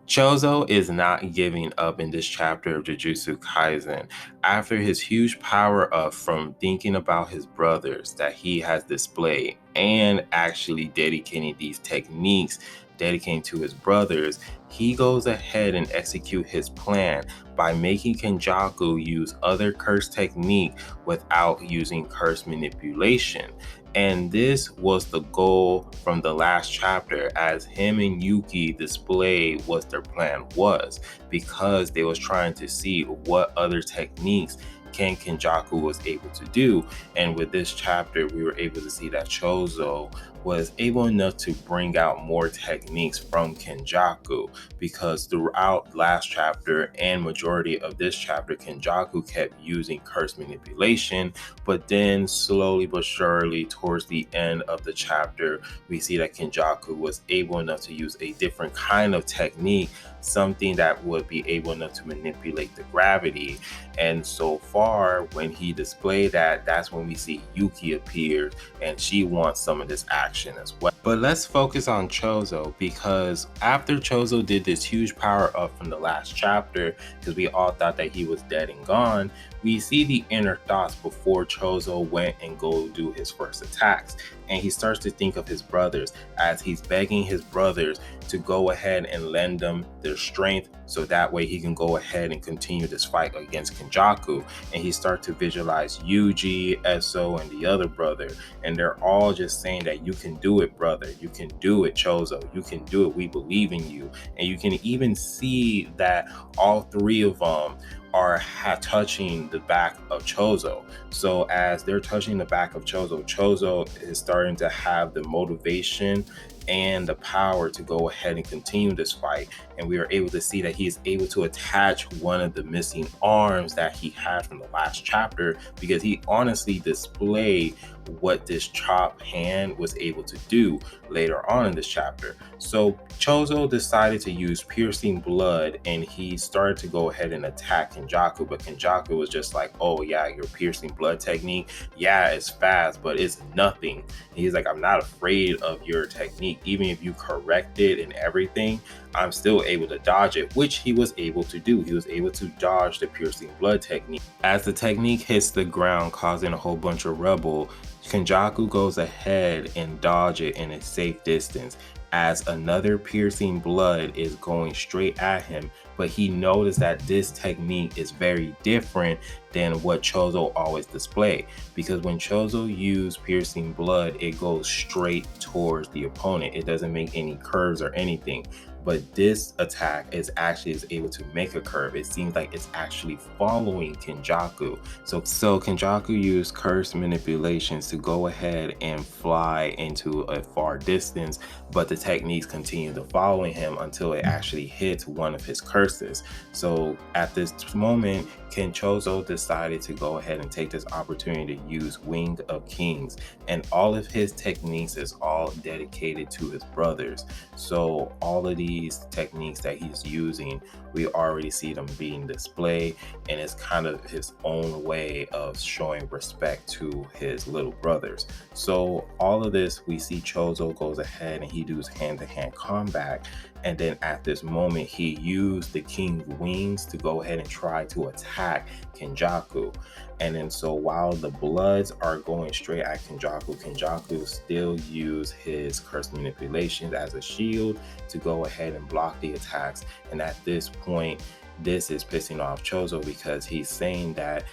Chozo is not giving up in this chapter of Jujutsu Kaisen. After his huge power up from thinking about his brothers that he has displayed and actually dedicating these techniques, dedicating to his brothers, he goes ahead and execute his plan by making Kenjaku use other curse technique without using curse manipulation. And this was the goal from the last chapter, as him and Yuki displayed what their plan was, because they was trying to see what other techniques Kenjaku was able to do. And with this chapter, we were able to see that Chozo was able enough to bring out more techniques from Kenjaku, because throughout last chapter and majority of this chapter, Kenjaku kept using curse manipulation, but then slowly but surely towards the end of the chapter, we see that Kenjaku was able enough to use a different kind of technique, something that would be able enough to manipulate the gravity. And so far, when he displayed that, that's when we see Yuki appear, and she wants some of this action as well. But let's focus on Chozo, because after Chozo did this huge power up from the last chapter, because we all thought that he was dead and gone, we see the inner thoughts before Chozo went and go do his first attacks. And he starts to think of his brothers, as he's begging his brothers to go ahead and lend them their strength, so that way he can go ahead and continue this fight against Kenjaku. And he starts to visualize Yuji, Eso, and the other brother, and they're all just saying that you can do it, brother, you can do it, Chozo, you can do it, we believe in you. And you can even see that all three of them are touching the back of Chozo. So as they're touching the back of Chozo, Chozo is starting to have the motivation and the power to go ahead and continue this fight. And we are able to see that he is able to attach one of the missing arms that he had from the last chapter, because he honestly displayed what this chop hand was able to do later on in this chapter. So Chozo decided to use piercing blood, and he started to go ahead and attack Kenjaku, but Kenjaku was just like, oh yeah, your piercing blood technique, yeah, it's fast, but it's nothing. And he's like, I'm not afraid of your technique. Even if you correct it and everything, I'm still able to dodge it, which he was able to do. He was able to dodge the piercing blood technique. As the technique hits the ground, causing a whole bunch of rubble, Kenjaku goes ahead and dodge it in a safe distance, as another piercing blood is going straight at him. But he noticed that this technique is very different than what Chozo always displayed, because when Chozo used piercing blood, it goes straight towards the opponent. It doesn't make any curves or anything. But this attack is able to make a curve. It seems like it's actually following Kenjaku. So Kenjaku used curse manipulations to go ahead and fly into a far distance, but the techniques continue to follow him until it actually hits one of his curses. So at this moment, Chozo decided to go ahead and take this opportunity to use Wing of Kings, and all of his techniques is all dedicated to his brothers. So all of these techniques that he's using, we already see them being displayed, and it's kind of his own way of showing respect to his little brothers. So all of this, we see Chozo goes ahead and he does hand-to-hand combat, and then at this moment he used the King's Wings to go ahead and try to attack Kenjaku. And then so while the Bloods are going straight at Kenjaku still use his curse manipulations as a shield to go ahead and block the attacks. And at this point, this is pissing off Chozo, because he's saying that,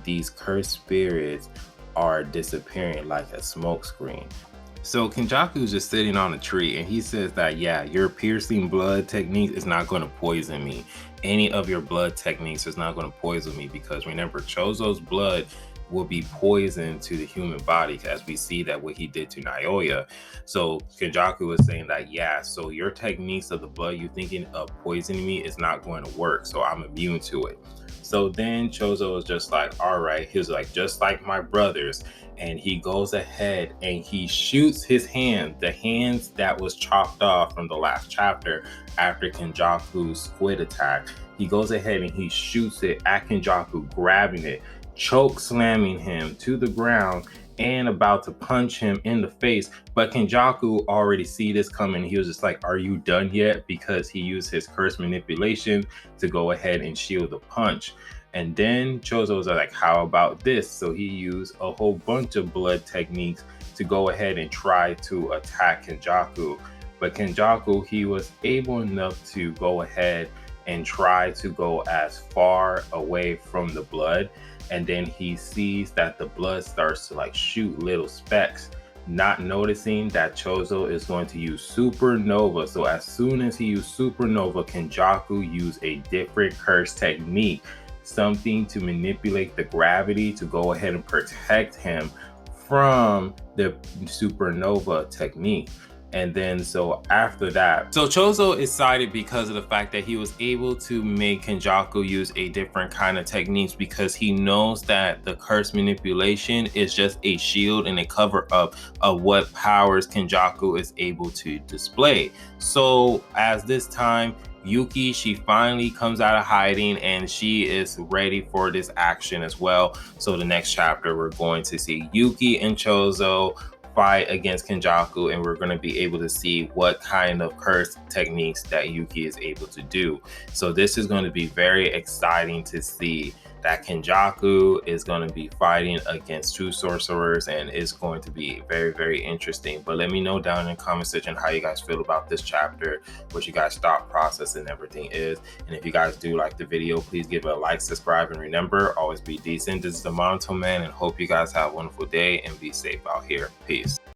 these cursed spirits are disappearing like a smoke screen. So Kenjaku's just sitting on a tree, and he says that, yeah, your piercing blood technique is not going to poison me. Any of your blood techniques is not going to poison me, because remember, Chozo's blood will be poison to the human body, as we see that what he did to Naoya. So Kenjaku was saying that, yeah, so your techniques of the blood you're thinking of poisoning me is not going to work, so I'm immune to it. So then Chozo was just like, all right, he was like, just like my brothers. And he goes ahead and he shoots his hand, the hands that was chopped off from the last chapter after Kenjaku's squid attack. He goes ahead and he shoots it at Kenjaku, grabbing it, choke slamming him to the ground, and about to punch him in the face. But Kenjaku already see this coming. He was just like, are you done yet? Because he used his curse manipulation to go ahead and shield the punch. And then Chozo was like, how about this? So he used a whole bunch of blood techniques to go ahead and try to attack Kenjaku. But Kenjaku, he was able enough to go ahead and try to go as far away from the blood. And then he sees that the blood starts to like shoot little specks, not noticing that Chozo is going to use Supernova. So as soon as he used Supernova, Kenjaku used a different curse technique, something to manipulate the gravity to go ahead and protect him from the Supernova technique. And then so after that, so Chozo is excited because of the fact that he was able to make Kenjaku use a different kind of techniques, because he knows that the curse manipulation is just a shield and a cover up of what powers Kenjaku is able to display. So as this time, Yuki, she finally comes out of hiding and she is ready for this action as well. So the next chapter, we're going to see Yuki and Chozo fight against Kenjaku, and we're going to be able to see what kind of curse techniques that Yuki is able to do. So this is going to be very exciting to see that Kenjaku is going to be fighting against two sorcerers, and it's going to be very, very interesting. But let me know down in the comment section how you guys feel about this chapter, what you guys thought process and everything is. And if you guys do like the video, please give it a like, subscribe, and remember, always be decent. This is the Monotone Man, and hope you guys have a wonderful day and be safe out here. Peace.